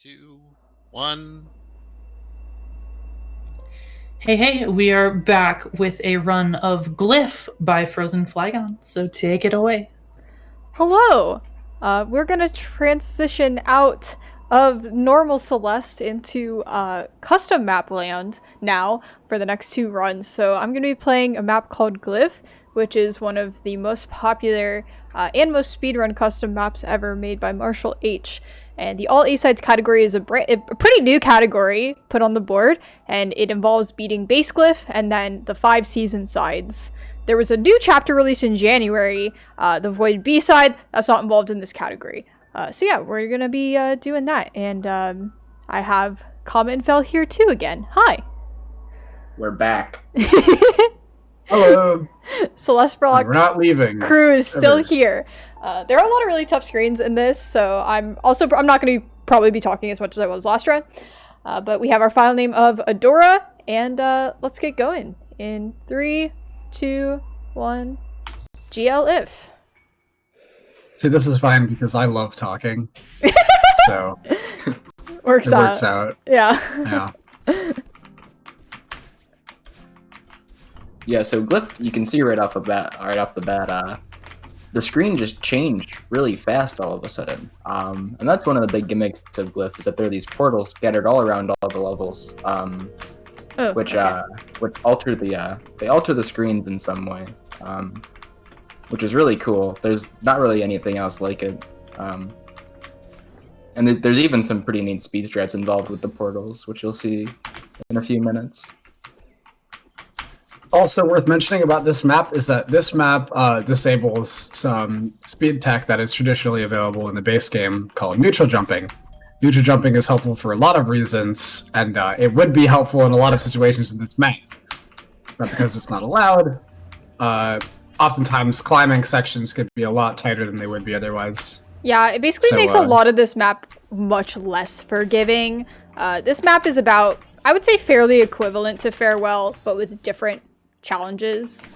2, 1. Hey, we are back with a run of Glyph by frozenflygone, so take it away. Hello! We're gonna transition out of normal Celeste into custom map land now for the next two runs. So I'm gonna be playing a map called Glyph, which is one of the most popular and most speedrun custom maps ever made by Marshall H. And the All A-Sides category is a pretty new category put on the board, and it involves beating base Glyph and then the 5 season sides. There was a new chapter released in January, the Void B-side, that's not involved in this category. So yeah, we're gonna be doing that, and I have Comet and Fel here too again. Hi! We're back. Hello. Celeste Brock We're not leaving. crew is still here. There are a lot of really tough screens in this, so I'm not going to probably be talking as much as I was last run. But we have our file name of Adora, and let's get going. In 3, 2, 1, GLIF. See, this is fine because I love talking. So Works out. Yeah. Yeah. Yeah, so Glyph, you can see right off the bat, the screen just changed really fast all of a sudden. And that's one of the big gimmicks of Glyph, is that there are these portals scattered all around all the levels, which alter the screens in some way, which is really cool. There's not really anything else like it. And there's even some pretty neat speed strats involved with the portals, which you'll see in a few minutes. Also worth mentioning about this map is that this map disables some speed tech that is traditionally available in the base game called neutral jumping. Neutral jumping is helpful for a lot of reasons, and it would be helpful in a lot of situations in this map. But because it's not allowed, oftentimes climbing sections could be a lot tighter than they would be otherwise. Yeah, it basically makes a lot of this map much less forgiving. This map is about, I would say, fairly equivalent to Farewell, but with different challenges.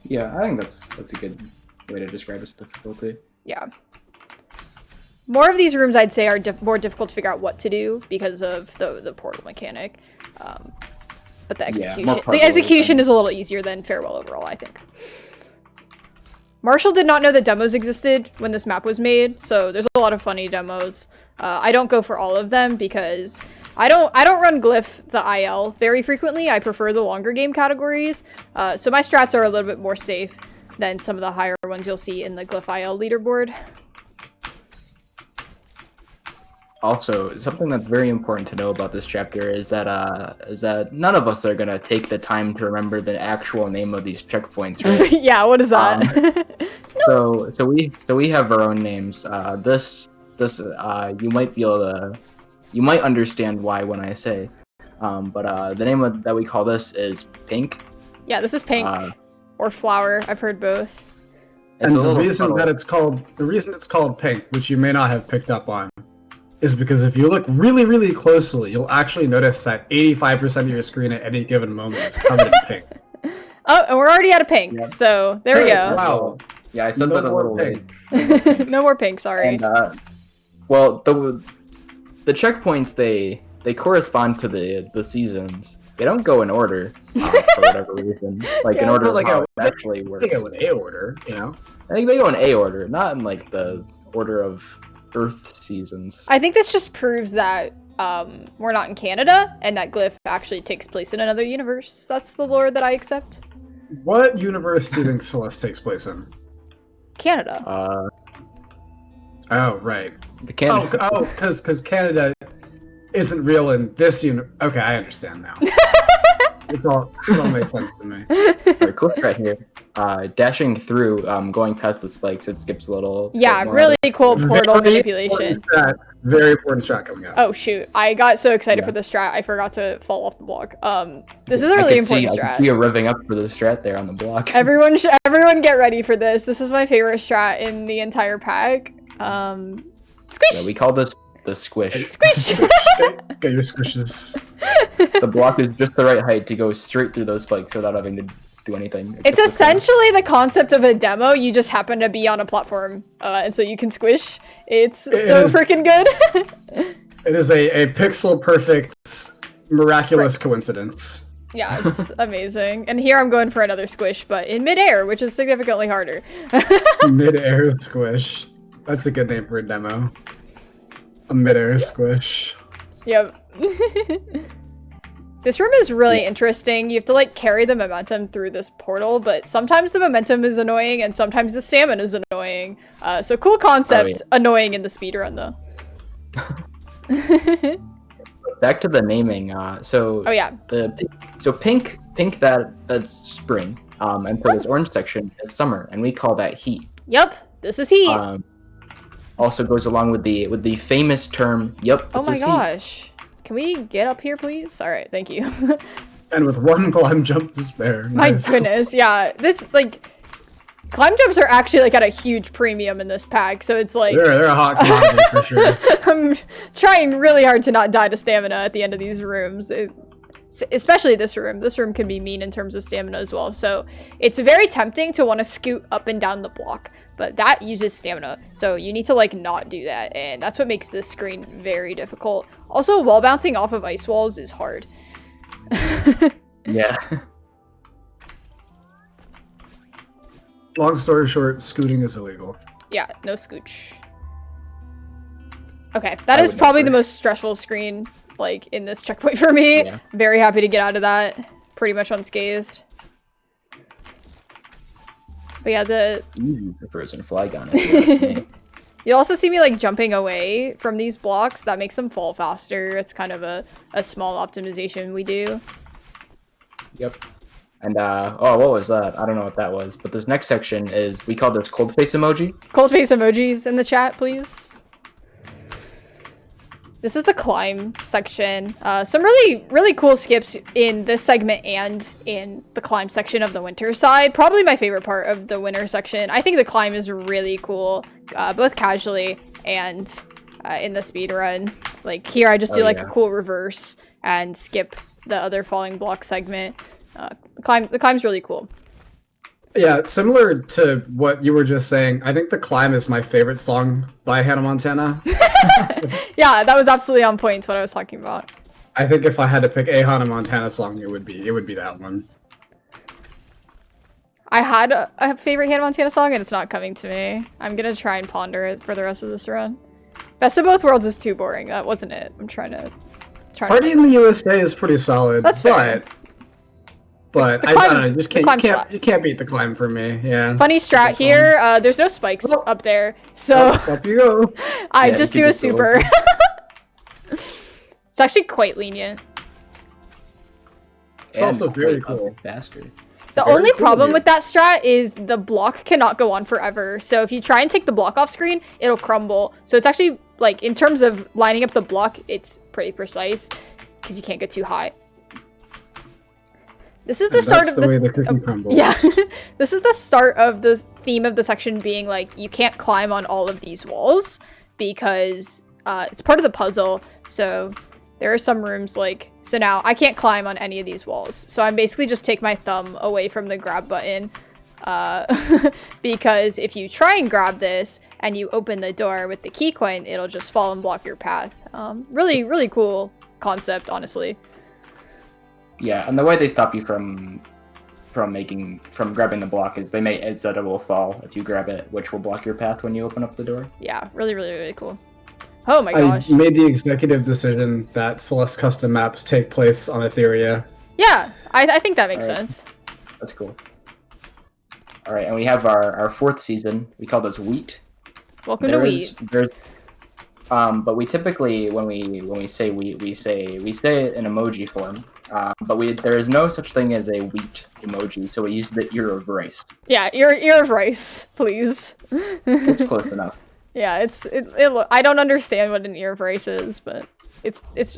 Yeah, I think that's a good way to describe its difficulty. Yeah. More of these rooms, I'd say, are more difficult to figure out what to do because of the portal mechanic. But the execution is a little easier than Farewell overall, I think. Marshall did not know that demos existed when this map was made, so there's a lot of funny demos. I don't go for all of them because I don't run Glyph the IL very frequently. I prefer the longer game categories, so my strats are a little bit more safe than some of the higher ones you'll see in the Glyph IL leaderboard. Also, something that's very important to know about this chapter is that none of us are gonna take the time to remember the actual name of these checkpoints, right? Yeah, what is that? So we have our own names. You might understand why when I say, but the name that we call this is Pink. Yeah, this is Pink or Flower. I've heard both. And the reason it's called Pink, which you may not have picked up on, is because if you look really, really closely, you'll actually notice that 85% of your screen at any given moment is covered in pink. Oh, and we're already out of pink, so there we go. Wow. Yeah, I said that a little late. No more pink, sorry. And, well, the checkpoints, they correspond to the seasons. They don't go in order for whatever reason. Like in order of how it actually works. They go in A order, you know? I think they go in A order, not in like the order of Earth seasons. I think this just proves that we're not in Canada and that Glyph actually takes place in another universe. That's the lore that I accept. What universe do you think Celeste takes place in? Canada. Oh, right. The Canada. Because Canada isn't real in this universe. Okay, I understand now. It all makes sense to me. Alright, cool right here. Dashing through, going past the spikes, it skips a little. Yeah, really cool portal manipulation. Very important strat coming up. Oh shoot, I got so excited for the strat, I forgot to fall off the block. This is a really important strat. I can see you revving up for the strat there on the block. Everyone get ready for this. This is my favorite strat in the entire pack. Squish! Yeah, we call this the Squish. Squish! Get your squishes. The block is just the right height to go straight through those spikes without having to do anything. It's except for essentially the concept of a demo. You just happen to be on a platform, and so you can squish. It's so freaking good. It is a pixel perfect, miraculous coincidence. Yeah, it's amazing. And here I'm going for another squish, but in midair, which is significantly harder. Mid-air squish. That's a good name for a demo. A mid-air squish. Yep. This room is really interesting. You have to like carry the momentum through this portal, but sometimes the momentum is annoying and sometimes the stamina is annoying. So cool concept, annoying in the speedrun though. Back to the naming. So pink that's spring. And for this orange section is summer, and we call that heat. Yep, this is heat. Also goes along with the famous term. Yep. Oh my gosh. Can we get up here, please? All right, thank you. And with one climb jump to spare. My Nice. goodness, yeah. This, like, climb jumps are actually, like, at a huge premium in this pack, so it's like... They're a hot commodity for sure. I'm trying really hard to not die to stamina at the end of these rooms. Especially this room. This room can be mean in terms of stamina as well, so it's very tempting to want to scoot up and down the block, but that uses stamina, so you need to, like, not do that, and that's what makes this screen very difficult. Also, wall bouncing off of ice walls is hard. Yeah. Long story short, scooting is illegal. Yeah, no scooch. Okay, that is probably the most stressful screen, like, in this checkpoint for me. Yeah. Very happy to get out of that. Pretty much unscathed. But yeah, Easy for frozenflygone, if you ask me. you'll also see me, like, jumping away from these blocks. That makes them fall faster. It's kind of a small optimization we do. Yep. And, what was that? I don't know what that was. But this next section is, we call this cold face emoji. Cold face emojis in the chat, please. This is the climb section. Some really, really cool skips in this segment and in the climb section of the winter side. Probably my favorite part of the winter section. I think the climb is really cool, both casually and in the speedrun. Like here I just do a cool reverse and skip the other falling block segment. The climb's really cool. Yeah, similar to what you were just saying, I think The Climb is my favorite song by Hannah Montana. Yeah, that was absolutely on point to what I was talking about. I think if I had to pick a Hannah Montana song, it would be that one. I had a favorite Hannah Montana song and it's not coming to me. I'm gonna try and ponder it for the rest of this run. Best of Both Worlds is too boring. That wasn't it. I'm trying to... Party in the USA is pretty solid. That's fair. But I don't know, you can't beat The Climb for me. Yeah. Funny strat here. There's no spikes up there, so up you go. I just do a super. It's actually quite lenient. It's also very cool. Faster. The only problem with that strat is the block cannot go on forever. So if you try and take the block off screen, it'll crumble. So it's actually, like, in terms of lining up the block, it's pretty precise because you can't get too high. This is the start of the way the cookie crumbles. Yeah. This is the start of the theme of the section being like, you can't climb on all of these walls because it's part of the puzzle. So there are some rooms like, so now I can't climb on any of these walls. So I'm basically just take my thumb away from the grab button because if you try and grab this and you open the door with the key coin, it'll just fall and block your path. Really, really cool concept, honestly. Yeah, and the way they stop you from grabbing the block is it's that it will fall if you grab it, which will block your path when you open up the door. Yeah, really, really, really cool. Oh my gosh. I made the executive decision that Celeste custom maps take place on Etheria. Yeah, I think that makes sense. That's cool. All right, and we have our fourth season. We call this Wheat. Welcome to Wheat. But we typically, when we say wheat, we say it in emoji form. But there is no such thing as a wheat emoji, so we use the ear of rice. Yeah, ear of rice, please. It's close enough. Yeah, I don't understand what an ear of rice is, but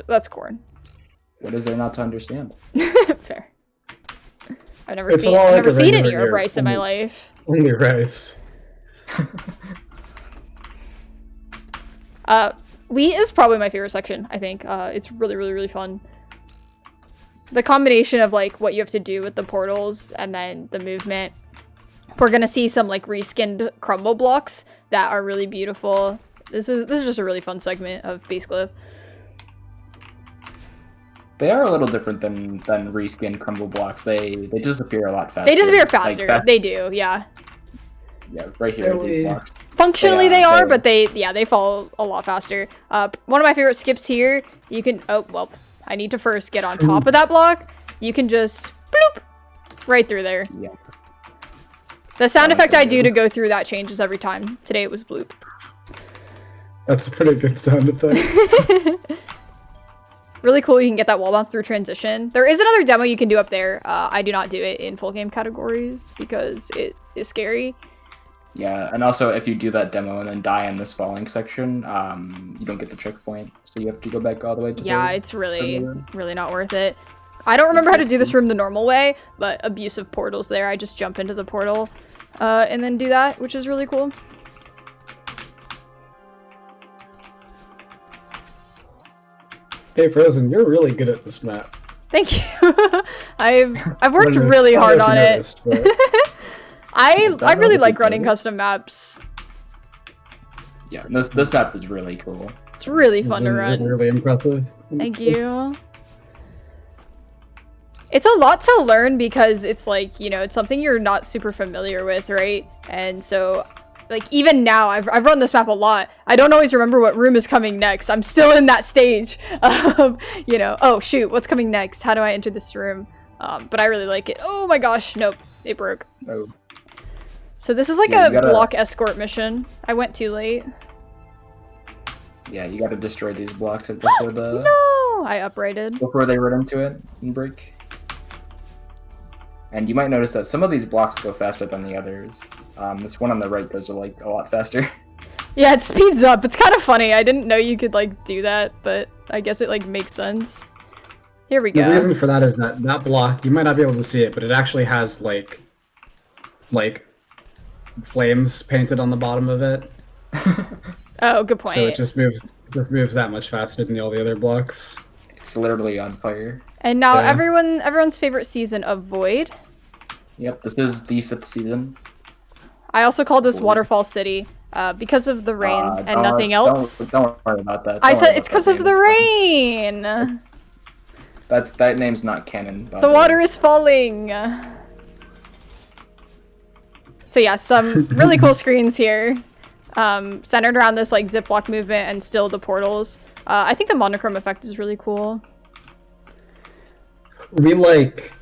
that's corn. What is there not to understand? Fair. I've never seen an ear of rice in my life. Only rice. Wheat is probably my favorite section, I think. It's really, really, really fun. the combination of like what you have to do with the portals and then the movement. We're gonna see some like reskinned crumble blocks that are really beautiful. This is just a really fun segment of Base Glyph. They are a little different than reskin crumble blocks. They disappear a lot faster. They disappear faster. They do, yeah. Yeah, right here, these blocks. Functionally they are, but they fall a lot faster. One of my favorite skips here, you can, oh, well, I need to first get on top of that block. You can just, bloop, right through there. Yeah. The sound effect I do to go through that changes every time. Today it was bloop. That's a pretty good sound effect. Really cool, you can get that wall bounce through transition. There is another demo you can do up there. I do not do it in full game categories because it is scary. Yeah, and also if you do that demo and then die in this falling section, you don't get the checkpoint, so you have to go back all the way to it's really not worth it. I don't remember how to do this room the normal way, but abusive portals there. I just jump into the portal and then do that, which is really cool. Hey Frozen, you're really good at this map. Thank you. I've worked really hard on it. Noticed, but... I really like running custom maps. Yeah, this map is really cool. It's really fun to run. Really impressive. Thank you. It's a lot to learn because it's like, you know, it's something you're not super familiar with, right? And so, like, even now, I've run this map a lot. I don't always remember what room is coming next. I'm still in that stage of, you know, oh shoot, what's coming next? How do I enter this room? But I really like it. Oh my gosh, nope, it broke. Oh. So this is like a block escort mission. I went too late. Yeah, you gotta destroy these blocks before the... No! I uprighted. Before they run into it and break. And you might notice that some of these blocks go faster than the others. This one on the right goes like a lot faster. Yeah, it speeds up. It's kind of funny. I didn't know you could like do that, but I guess it like makes sense. Here we go. The reason for that is that block, you might not be able to see it, but it actually has like flames painted on the bottom of it. Oh, good point. So it just moves that much faster than all the other blocks. It's literally on fire. And now everyone's favorite season of Void. Yep, this is the 5th season. I also call this Waterfall City because of the rain and nothing else. Don't worry about that. I said it's because of the rain. That name's not canon. The water is falling. So yeah, some really cool screens here, centered around this like zip block movement and still the portals. I think the monochrome effect is really cool. We like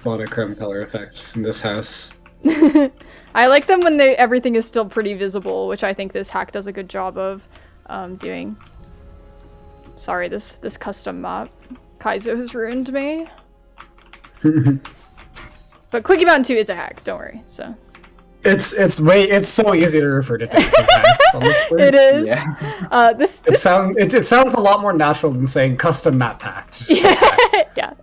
monochrome color effects in this house. I like them when everything is still pretty visible, which I think this hack does a good job of doing. Sorry, this custom map. Kaizo has ruined me. But Quickie Mountain 2 is a hack, don't worry. So it's so easy to refer to things as hacks, honestly. It is. Yeah. It sounds a lot more natural than saying custom map hack. Yeah.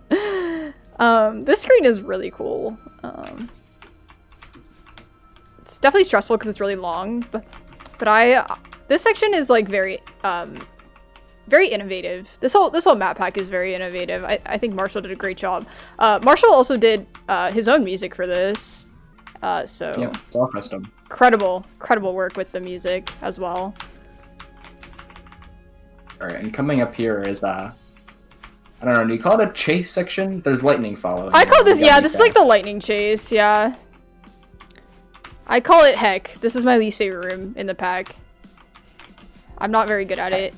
This screen is really cool. It's definitely stressful because it's really long, but this section is like very innovative. This whole map pack is very innovative. I think Marshall did a great job. Marshall also did his own music for this. So yeah, it's all custom. Incredible work with the music as well. Alright, and coming up here is I don't know, do you call it a chase section? There's lightning following. I call this, yeah, this is like the lightning chase, yeah. I call it heck. This is my least favorite room in the pack. I'm not very good at it.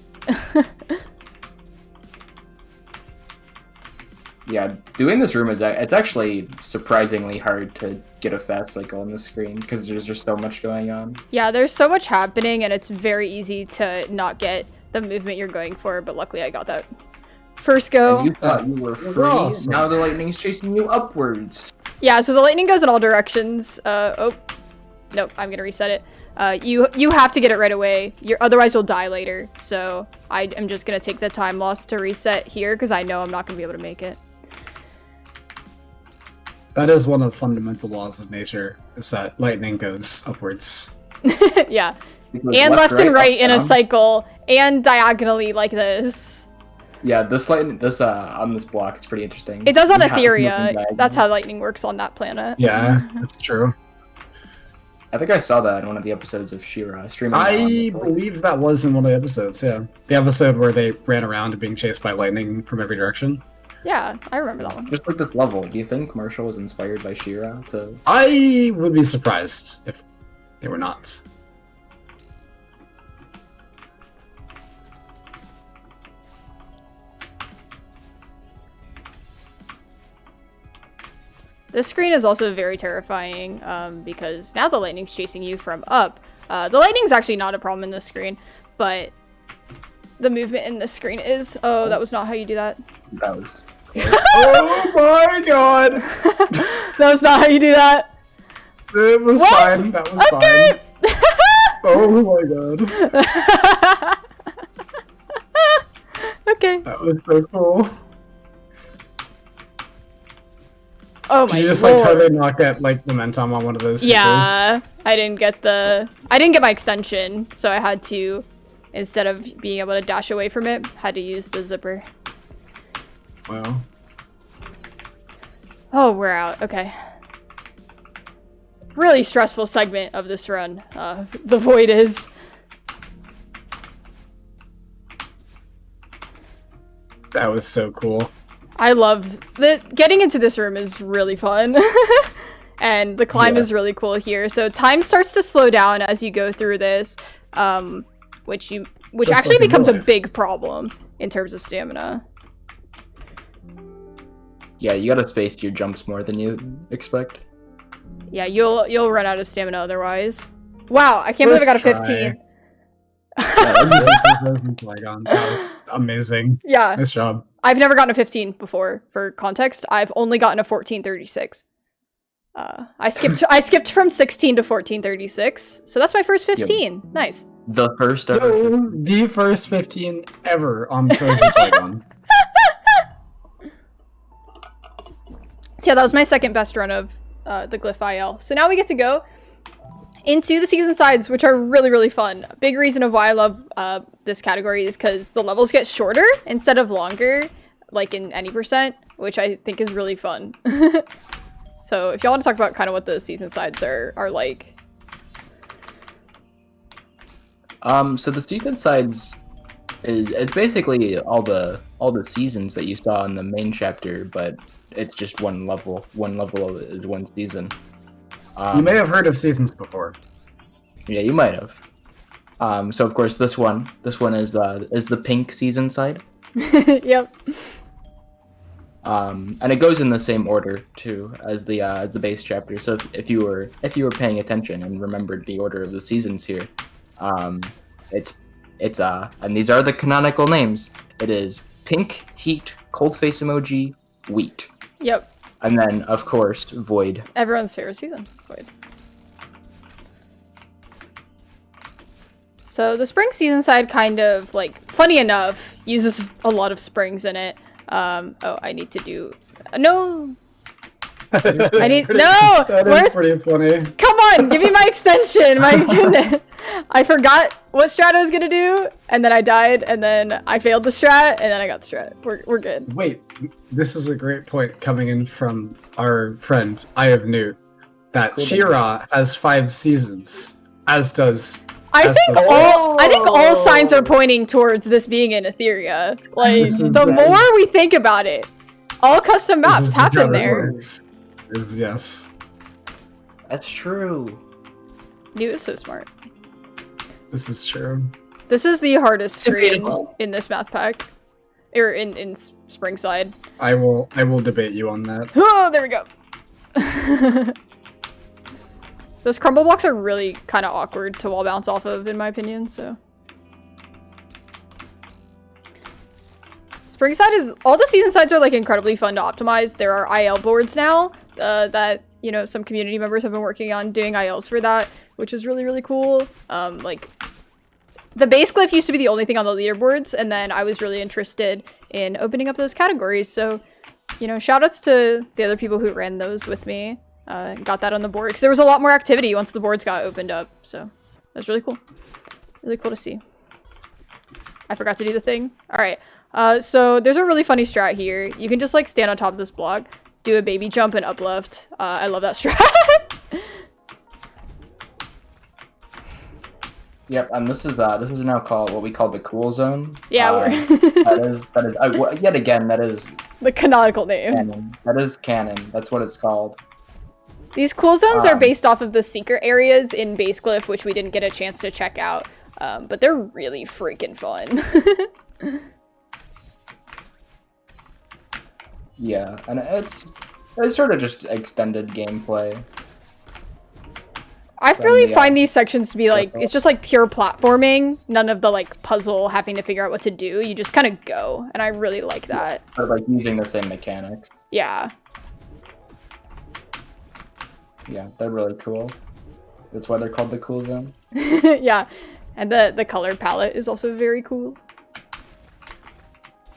Yeah, doing this room it's actually surprisingly hard to get a fast cycle on the screen because there's just so much going on. Yeah, there's so much happening and it's very easy to not get the movement you're going for, but luckily I got that first go. And you thought you were free, awesome. Now the lightning's chasing you upwards. Yeah, so the lightning goes in all directions. Oh, nope, I'm gonna reset it. You have to get it right away. Otherwise you'll die later. So I am just gonna take the time loss to reset here because I know I'm not gonna be able to make it. That is one of the fundamental laws of nature, is that lightning goes upwards. Yeah. And left and right in a cycle, and diagonally like this. Yeah, this on this block is pretty interesting. It does on You have Etheria. moving That's how diagonal. lightning works on that planet. Yeah, that's true. I think I saw that in one of the episodes of She-Ra streaming. I believe that was in one of the episodes, yeah. The episode where they ran around and being chased by lightning from every direction. Yeah, I remember that one. Just like this level, do you think Marshall was inspired by She-Ra to... I would be surprised if they were not. This screen is also very terrifying because now the lightning's chasing you from up. The lightning's actually not a problem in this screen, but the movement in this screen is. Oh, that was not how you do that. That was... Oh my god! That was not how you do that. It was What? fine. That was Okay. fine. Oh my god. Okay. That was so cool. Oh my Did you just lord. like totally knock at like momentum on one of those? Yeah, I didn't get my extension, so I had to, instead of being able to dash away from it, had to use the zipper. Wow. Oh, we're out. Okay. Really stressful segment of this run. The void is. That was so cool. I love getting into this room is really fun. And the climb is really cool here. So time starts to slow down as you go through this, which Just actually like in becomes a real life. big problem in terms of stamina. Yeah, you gotta space your jumps more than you expect. Yeah, you'll run out of stamina otherwise. Wow, I can't believe I got a First 15. That was amazing. Yeah, Nice job. I've never gotten a 15 before. For context, I've only gotten a 1436. I skipped from 16 to 1436, so that's my first 15. Nice. The first ever... No, the first 15 ever on frozenflygone. So yeah, that was my second best run of the Glyph IL. So now we get to go into the season sides, which are really, really fun. A big reason of why I love this category is because the levels get shorter instead of longer, like in any percent, which I think is really fun. So if y'all want to talk about kind of what the season sides are like. So the season sides it's basically all the seasons that you saw in the main chapter, but it's just one level. One level of it is one season. You may have heard of seasons before. Yeah, you might have. So of course this one is the pink season side. Yep. And it goes in the same order too as the base chapter. So if you were paying attention and remembered the order of the seasons here, it's and these are the canonical names. It is pink, heat, cold face emoji, wheat. Yep. And then of course void. Everyone's favorite season. Void. So the spring season side kind of, like, funny enough, uses a lot of springs in it. Oh, I need to do... No! I need... No! That Where's... is pretty funny. Come on! Give me my extension! My goodness! I forgot what strat I was gonna do, and then I died, and then I failed the strat, and then I got the strat. We're good. Wait, this is a great point coming in from our friend, I have Newt, that Cool. She-Ra has 5 seasons, as does... I as think does- all signs are pointing towards this being in Etheria. Like, This is the right. more we think about it, all custom This maps is happen how this there. works. Yes. That's true. Newt is so smart. This is true. This is the hardest screen Debatable. in this math pack. Or in Springside. I will debate you on that. Oh, there we go. Those crumble blocks are really kind of awkward to wall bounce off of, in my opinion, so. Springside is... All the season sides are, like, incredibly fun to optimize. There are IL boards now that, you know, some community members have been working on doing ILs for that, which is really, really cool. Like, the base glyph used to be the only thing on the leaderboards, and then I was really interested in opening up those categories, so, you know, shoutouts to the other people who ran those with me. Got that on the board, because there was a lot more activity once the boards got opened up, so that was really cool. Really cool to see. I forgot to do the thing. Alright, So there's a really funny strat here. You can just like stand on top of this block, do a baby jump and uplift. I love that strat. Yep, and this is now called what we call the cool zone. Yeah, yet again that is the canonical name. canon. That is canon. That's what it's called. These cool zones are based off of the secret areas in Base Glyph, which we didn't get a chance to check out. But they're really freaking fun. Yeah, and it's sort of just extended gameplay. I really find these sections to be like, it's just like pure platforming, none of the like puzzle having to figure out what to do. You just kind of go, and I really like that. But like using the same mechanics. Yeah. Yeah, they're really cool. That's why they're called the cool zone. Yeah, and the color palette is also very cool.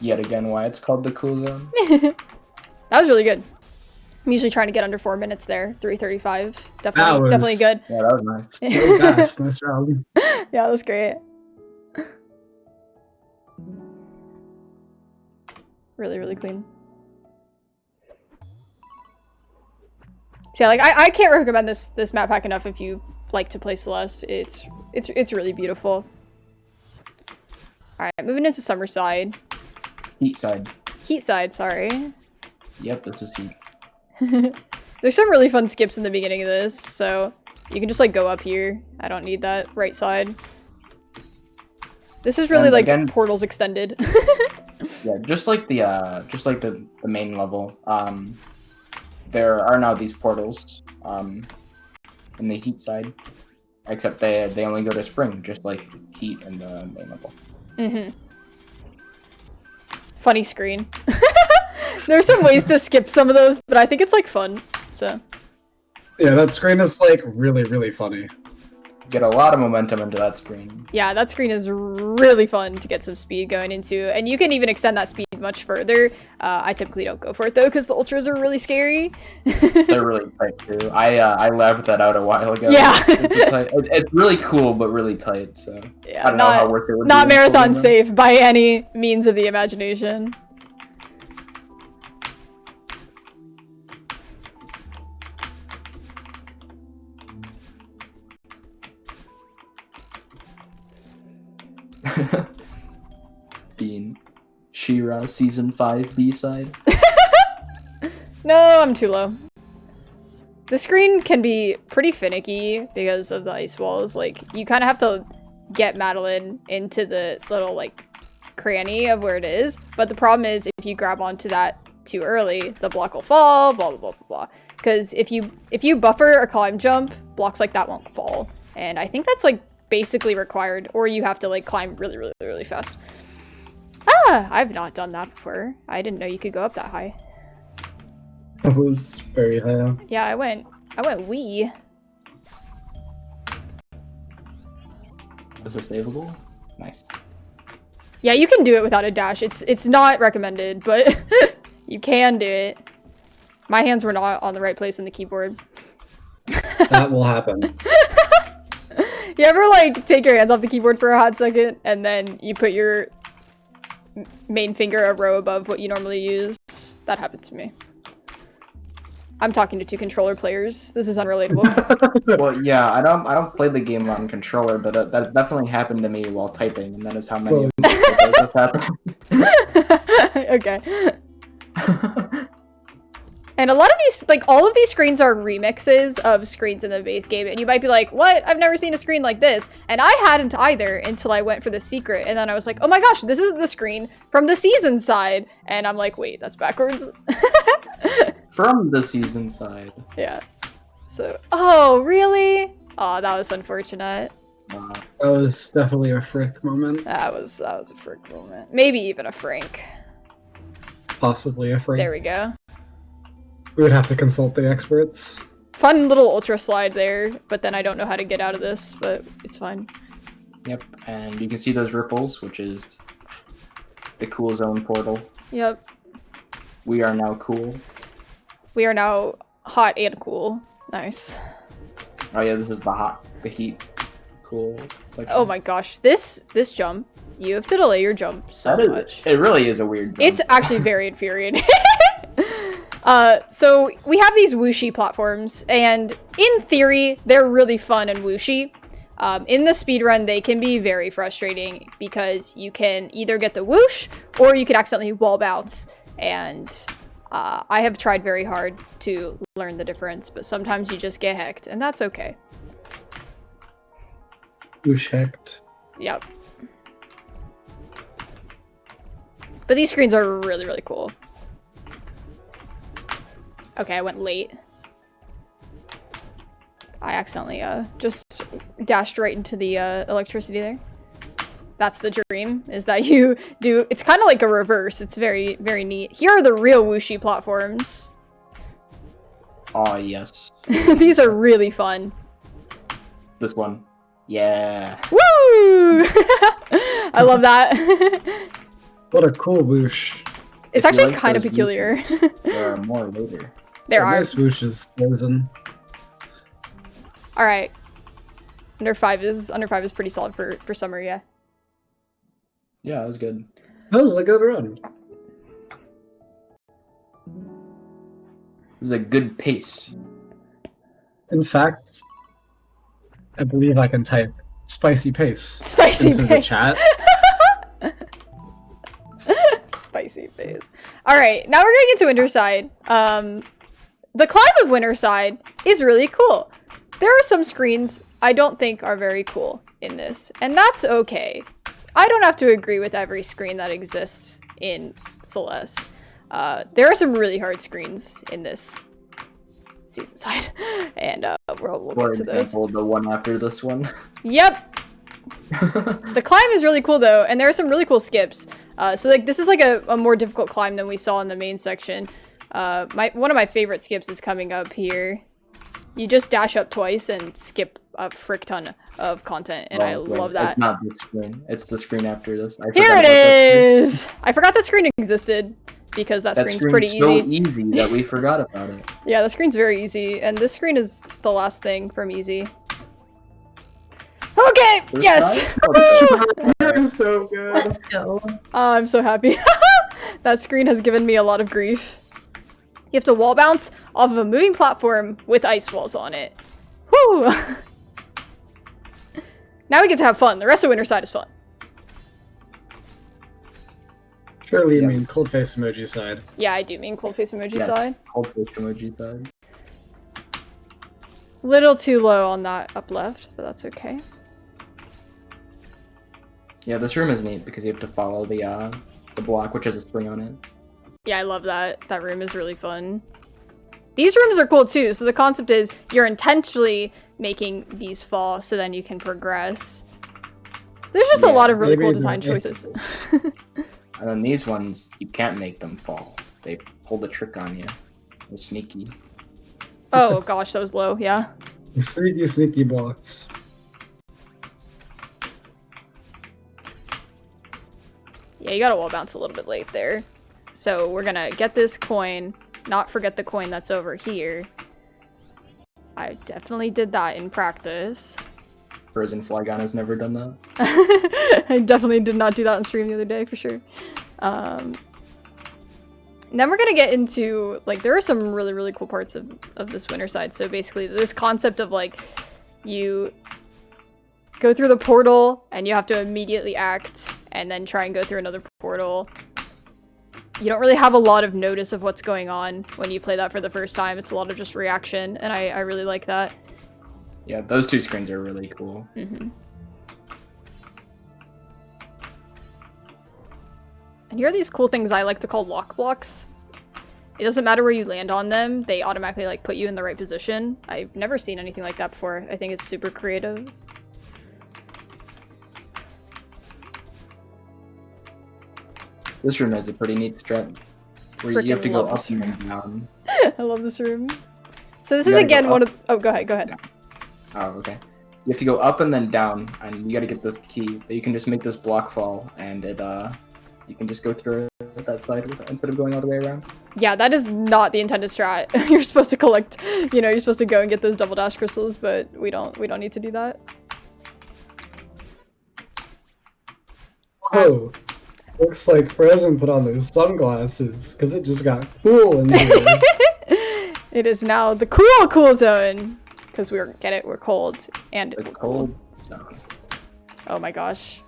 Yet again, why it's called the cool zone. That was really good. I'm usually trying to get under 4 minutes there. 3:35. Definitely good. Yeah, that was nice. Really fast. Nice job. Yeah, that was great. Really, really clean. So yeah, like I can't recommend this map pack enough if you like to play Celeste. It's really beautiful. Alright, moving into Summerside. Heat side. Heat side, sorry. Yep, this is heat. There's some really fun skips in the beginning of this, so you can just like go up here. I don't need that right side. This is really like again, Portals extended. Yeah, just like the main level. There are now these portals in the heat side, except they only go to spring, just like heat in the main level. Mm-hmm. Funny screen. There's some ways to skip some of those, but I think it's like fun. So. Yeah, that screen is like really, really funny. Get a lot of momentum into that screen. Yeah, that screen is really fun to get some speed going into, and you can even extend that speed much further. I typically don't go for it though, because the ultras are really scary. They're really tight too. I leved that out a while ago. Yeah. It's really cool, but really tight. So Yeah, I don't know how worth it would be. Not marathon safe by any means of the imagination. Bean. She-Ra Season 5 B-side. No, I'm too low. The screen can be pretty finicky because of the ice walls. Like, you kind of have to get Madeline into the little, like, cranny of where it is. But the problem is, if you grab onto that too early, the block will fall, blah, blah, blah, blah, blah. Because if you buffer a climb jump, blocks like that won't fall. And I think that's, like, basically required, or you have to, like, climb really, really, really fast. Ah! I've not done that before. I didn't know you could go up that high. It was very high. Yeah, I went wee. Is this savable? Nice. Yeah, you can do it without a dash. It's not recommended, but you can do it. My hands were not on the right place in the keyboard. That will happen. You ever, like, take your hands off the keyboard for a hot second, and then you put your main finger a row above what you normally use? That happened to me. I'm talking to two controller players. This is unrelatable. Well, yeah, I don't play the game on controller, but that's definitely happened to me while typing, and that is how many of those have happened. Okay. And a lot of these, like, all of these screens are remixes of screens in the base game, and you might be like, what? I've never seen a screen like this. And I hadn't either until I went for the secret, and then I was like, oh my gosh, this is the screen from the season side. And I'm like, wait, that's backwards. From the season side. Yeah. So, oh, really? Oh, that was unfortunate. That was definitely a frick moment. That was a frick moment. Maybe even a frank. Possibly a frick. There we go. We would have to consult the experts. Fun little ultra slide there, but then I don't know how to get out of this, but it's fine. Yep, and you can see those ripples, which is the cool zone portal. Yep. We are now cool. We are now hot and cool. Nice. Oh yeah, this is the heat cool section. Oh my gosh, this jump You have to delay your jump so much. It really is a weird jump. It's actually very infuriating. So we have these Wushi platforms, and in theory, they're really fun and Wushi. In the speedrun, they can be very frustrating because you can either get the whoosh or you could accidentally wall bounce. And I have tried very hard to learn the difference, but sometimes you just get hecked, and that's okay. Whoosh hecked. Yep. But these screens are really, really cool. Okay, I went late. I accidentally just dashed right into the electricity there. That's the dream, is that you do... It's kind of like a reverse. It's very, very neat. Here are the real Wushi platforms. Oh, yes. These are really fun. This one. Yeah. Woo! I love that. What a cool whoosh. It's If you actually like kind of those peculiar. whooshes, there are more later. There are. Nice whooshes, frozen. All right. Under 5 is pretty solid for summer, yeah. Yeah, it was good. That was a good run. This is a good pace. In fact, I believe I can type spicy pace Spicy into the pace. chat. Spicy face. Alright, now we're going into Winterside. The climb of Winterside is really cool. There are some screens I don't think are very cool in this, and that's okay. I don't have to agree with every screen that exists in Celeste. There are some really hard screens in this season side, and we'll For get to those. example, the one after this one. Yep! The climb is really cool though, and there are some really cool skips. So like this is like a more difficult climb than we saw in the main section. One of my favorite skips is coming up here. You just dash up twice and skip a frick ton of content, and I love that. It's not this screen. It's the screen after this. Here it is! I forgot that screen existed because that screen's pretty easy. so easy that we forgot about it. Yeah, the screen's very easy, and this screen is the last thing from easy. Okay! This Yes! side? Oh, You're so good. Let's go. Oh, I'm so happy. That screen has given me a lot of grief. You have to wall bounce off of a moving platform with ice walls on it. Woo! Now we get to have fun. The rest of Winterside is fun. Surely you Yeah. mean cold face emoji side. Yeah, I do mean cold face emoji Yes, side. cold face emoji side. Little too low on that up left, but that's okay. Yeah, this room is neat because you have to follow the block, which has a spring on it. Yeah, I love that. That room is really fun. These rooms are cool too, so the concept is you're intentionally making these fall so then you can progress. There's just a lot of really cool design choices. And then these ones, you can't make them fall. They pull the trick on you. They're sneaky. Oh gosh, that was low, yeah. Sneaky, sneaky blocks. Yeah, you gotta wall bounce a little bit late there. So we're gonna get this coin, not forget the coin that's over here. I definitely did that in practice. Frozenflygone has never done that. I definitely did not do that on stream the other day, for sure. Then we're gonna get into, like, there are some really, really cool parts of this Winterside. So basically, this concept of, like, you go through the portal, and you have to immediately act, and then try and go through another portal. You don't really have a lot of notice of what's going on when you play that for the first time. It's a lot of just reaction, and I really like that. Yeah, those two screens are really cool. Mm-hmm. And here are these cool things I like to call lock blocks. It doesn't matter where you land on them, they automatically like put you in the right position. I've never seen anything like that before. I think it's super creative. This room has a pretty neat strat where you have to Frickin' go love up this and then down. I love this room. So this You is gotta again go one up. of... Oh, go ahead. Oh, okay. You have to go up and then down, and you gotta get this key. But you can just make this block fall, and it you can just go through it that side instead of going all the way around. Yeah, that is not the intended strat. You're supposed to collect, you know, you're supposed to go and get those double dash crystals, but we don't need to do that. Whoa! Looks like Frozen put on those sunglasses because it just got cool in here. It is now the cool zone because we're cold and The cold zone. oh my gosh.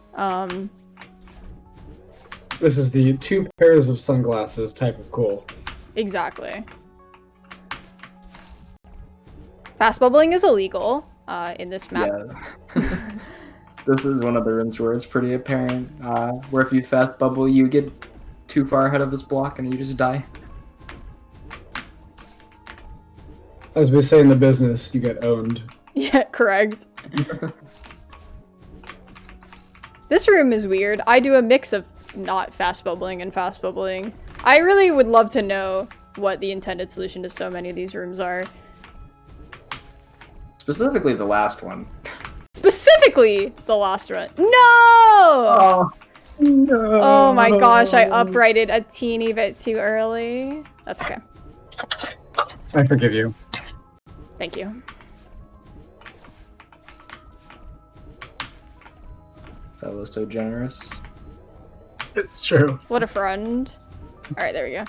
This is the 2 pairs of sunglasses type of cool. Exactly. Fast bubbling is illegal in this map. Yeah. This is one of the rooms where it's pretty apparent. Where if you fast bubble, you get too far ahead of this block and you just die. As we say in the business, you get owned. Yeah, correct. This room is weird. I do a mix of not fast bubbling and fast bubbling. I really would love to know what the intended solution to so many of these rooms are. Specifically the last one. Specifically, the last one. No! Oh, no. Oh my gosh, I uprighted a teeny bit too early. That's okay. I forgive you. Thank you. That was so generous. It's true. What a friend. Alright, there we go.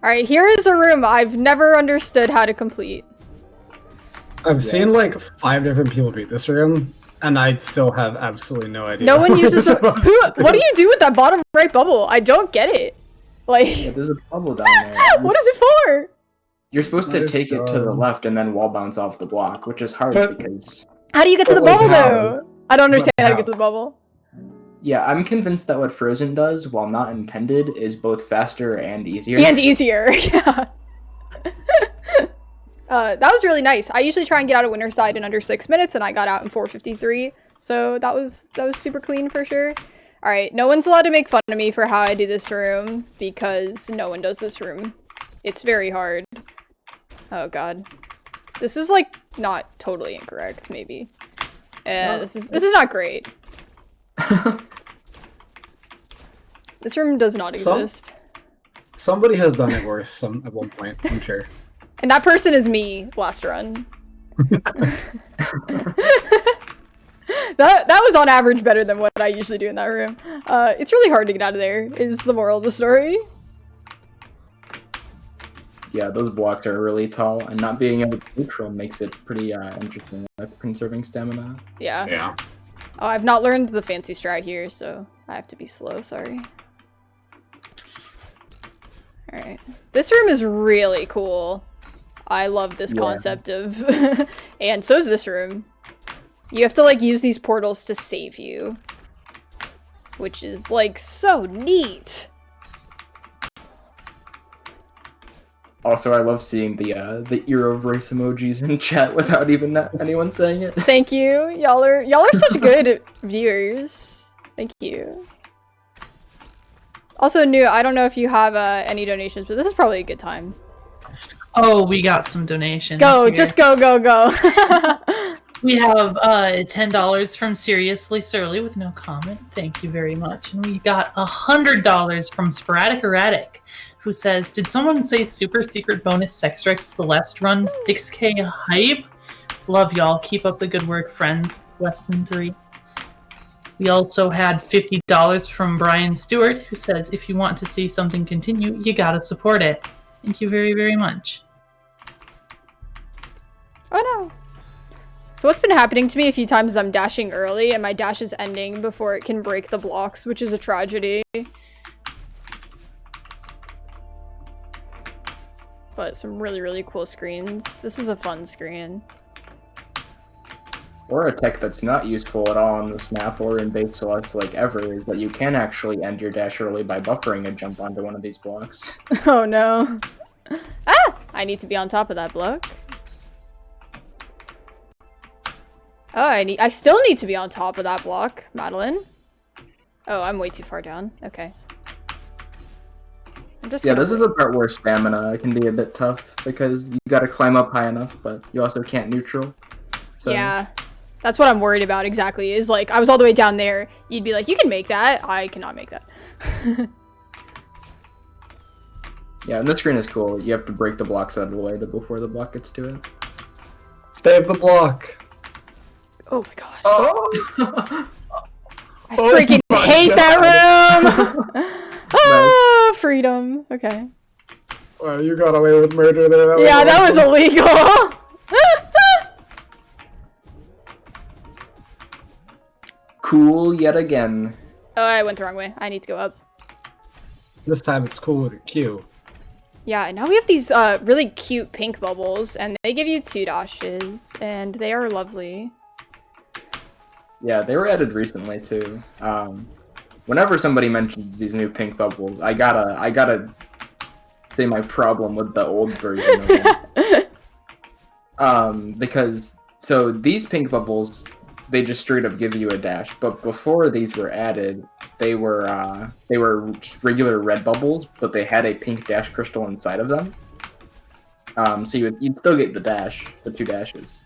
Alright, here is a room I've never understood how to complete. I've seen like 5 different people beat this room, and I still have absolutely no idea. No one what uses we're the- supposed to do. What do you do with that bottom right bubble? I don't get it. Like, Yeah, there's a bubble down there. what is it for? You're supposed to Nice take it to the job. left and then wall bounce off the block, which is hard But- because... How do you get to the But, like, bubble how? though? I don't understand But how to how? get to the bubble. Yeah, I'm convinced that what Frozen does, while not intended, is both faster and easier. And easier, yeah. That was really nice. I usually try and get out of Winter's Side in under 6 minutes, and I got out in 4:53. So that was super clean for sure. All right, no one's allowed to make fun of me for how I do this room because no one does this room. It's very hard. Oh god, this is like not totally incorrect. Maybe. No. This is not great. This room does not exist. Somebody has done it worse at one point, I'm sure. And that person is me last run. That was on average better than what I usually do in that room. It's really hard to get out of there, is the moral of the story. Yeah, those blocks are really tall, and not being able to neutral makes it pretty interesting, like conserving stamina. Yeah. Yeah. Oh, I've not learned the fancy strat here, so I have to be slow, sorry. Alright. This room is really cool. I love this Yeah. concept of... and so is this room. You have to, like, use these portals to save you. Which is, like, so neat. Also, I love seeing the ear of race emojis in chat without even anyone saying it. Thank you. Y'all are such good viewers. Thank you. Also, New, I don't know if you have any donations, but this is probably a good time. Oh, we got some donations. Go, here. just go. We have $10 from Seriously Surly with no comment. Thank you very much. And we got $100 from Sporadic Erratic, who says, "Did someone say super secret bonus Sex Rex Celeste run 6K hype? Love y'all. Keep up the good work, friends. Less than 3." We also had $50 from Brian Stewart, who says, "If you want to see something continue, you gotta support it." Thank you very, very much. Oh no. So what's been happening to me a few times is I'm dashing early and my dash is ending before it can break the blocks, which is a tragedy. But some really, really cool screens. This is a fun screen. Or a tech that's not useful at all on this map or in base selects like ever is that you can actually end your dash early by buffering a jump onto one of these blocks. Oh no. Ah! I need to be on top of that block. Oh, I still need to be on top of that block, Madeline. Oh, I'm way too far down. Okay. I'm just Yeah, gonna this is a part where stamina can be a bit tough because you gotta climb up high enough, but you also can't neutral. So, Yeah. That's what I'm worried about exactly, is like, I was all the way down there, you'd be like, you can make that. I cannot make that. Yeah, and this screen is cool. You have to break the blocks out of the way before the block gets to it. Save the block. Oh my god. Oh! I freaking hate that room! Oh, freedom. Okay. Well, you got away with murder there. That was illegal! Cool yet again. Oh, I went the wrong way. I need to go up. This time it's cool with a Q. Yeah, and now we have these really cute pink bubbles, and they give you 2 dashes, and they are lovely. Yeah, they were added recently too. Whenever somebody mentions these new pink bubbles, I gotta say my problem with the old version of them. Because so these pink bubbles, they just straight up give you a dash. But before these were added, they were just regular red bubbles, but they had a pink dash crystal inside of them. So you'd still get the dash, the 2 dashes.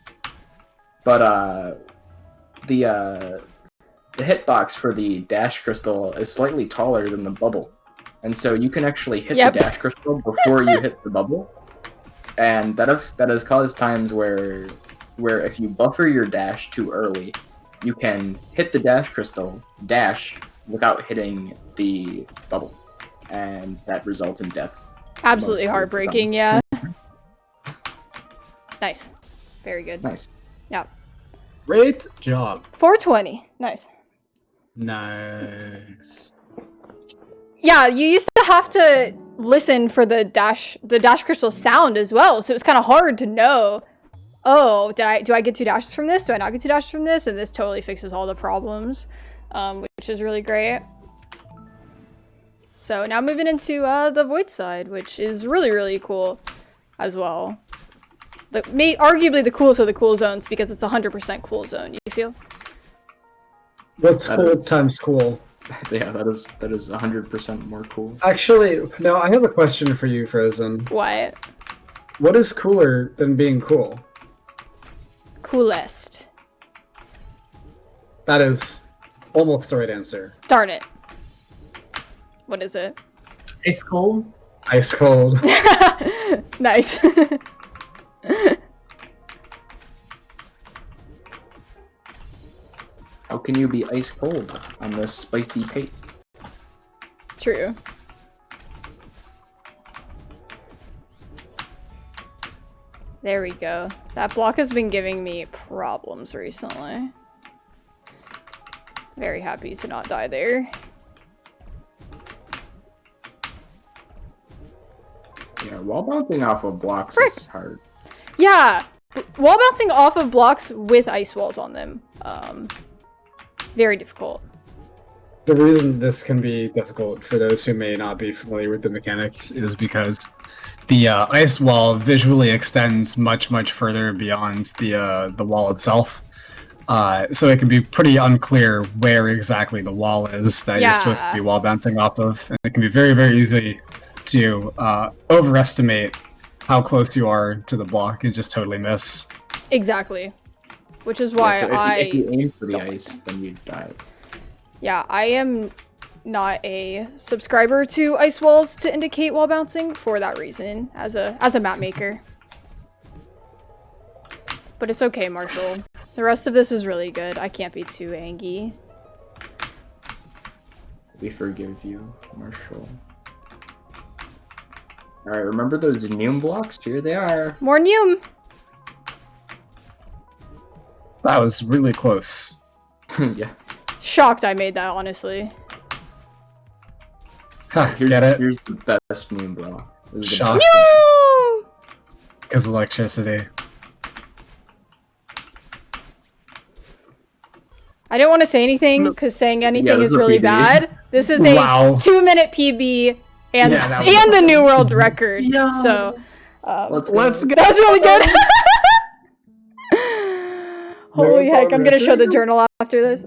But the hitbox for the dash crystal is slightly taller than the bubble, and so you can actually hit the dash crystal before you hit the bubble, and that has caused times where if you buffer your dash too early, you can hit the dash crystal, dash without hitting the bubble, and that results in death. Absolutely heartbreaking, yeah. Nice. Very good. Nice. Yeah. Great job. 420. Nice. Nice. Yeah, you used to have to listen for the dash crystal sound as well, so it was kind of hard to know. Oh, do I get 2 dashes from this? Do I not get 2 dashes from this? And this totally fixes all the problems, which is really great. So now moving into the void side, which is really, really cool as well. Arguably the coolest of the cool zones because it's 100% cool zone, you feel? What's cool times cool? Yeah, that is 100% more cool. Actually, no, I have a question for you, Frozen. What? What is cooler than being cool? Coolest. That is almost the right answer. Darn it. What is it? Ice cold. Ice cold. Nice. How can you be ice cold on this spicy paste? True. There we go. That block has been giving me problems recently. Very happy to not die there. Yeah, wall bouncing off of blocks is hard. Yeah! Wall bouncing off of blocks with ice walls on them. Very difficult. The reason this can be difficult for those who may not be familiar with the mechanics is because the ice wall visually extends much, much further beyond the wall itself. So it can be pretty unclear where exactly the wall is that you're supposed to be wall bouncing off of. And it can be very, very easy to overestimate how close you are to the block and just totally miss. Exactly. Which is why if you aim for the ice, then you die. Yeah, I am not a subscriber to ice walls to indicate wall bouncing for that reason, as a map maker. But it's okay, Marshall. The rest of this is really good. I can't be too angry. We forgive you, Marshall. Alright, remember those Neum blocks? Here they are. More Neum! That was really close. Yeah. Shocked I made that, honestly. Huh, get it? Here's the best Neum block. Shocked. No! Because of electricity. I didn't want to say anything, because saying anything is really PB. bad. This is a 2-minute PB and the new world record. Yeah. So, Let's go. that was really good. Holy heck, I'm gonna show the journal after this.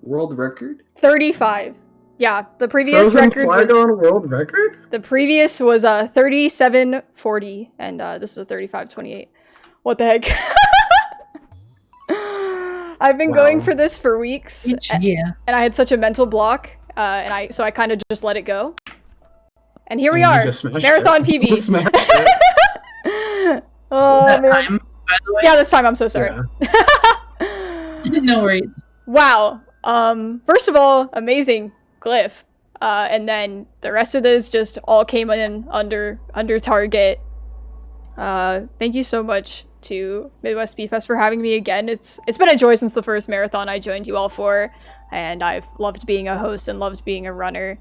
World record? 35. Yeah, the previous record was... Frozenflygone world record? The previous was 37:40, and this is a 35:28. What the heck? I've been going for this for weeks, Yeah. and I had such a mental block, so I kind of just let it go. And here we are, Marathon PB. Oh, That time, by the way? yeah, this time. I'm so sorry. No worries. Wow. First of all, amazing Glyph. And then the rest of those just all came in under target. Thank you so much to Midwest Beef Fest for having me again. It's been a joy since the first marathon I joined you all for, and I've loved being a host and loved being a runner.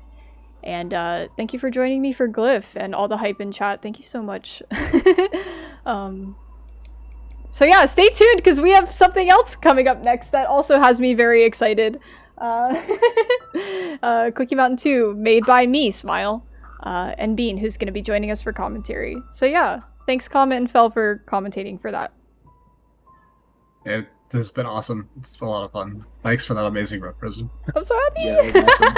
And thank you for joining me for Glyph and all the hype in chat. Thank you so much. So yeah, stay tuned because we have something else coming up next that also has me very excited. Quickie Mountain 2, made by me, Smile, and Bean, who's going to be joining us for commentary. So yeah, thanks Comet and Fel for commentating for that. It has been awesome. It's been a lot of fun. Thanks for that amazing representation. I'm so happy! Yeah, it was awesome.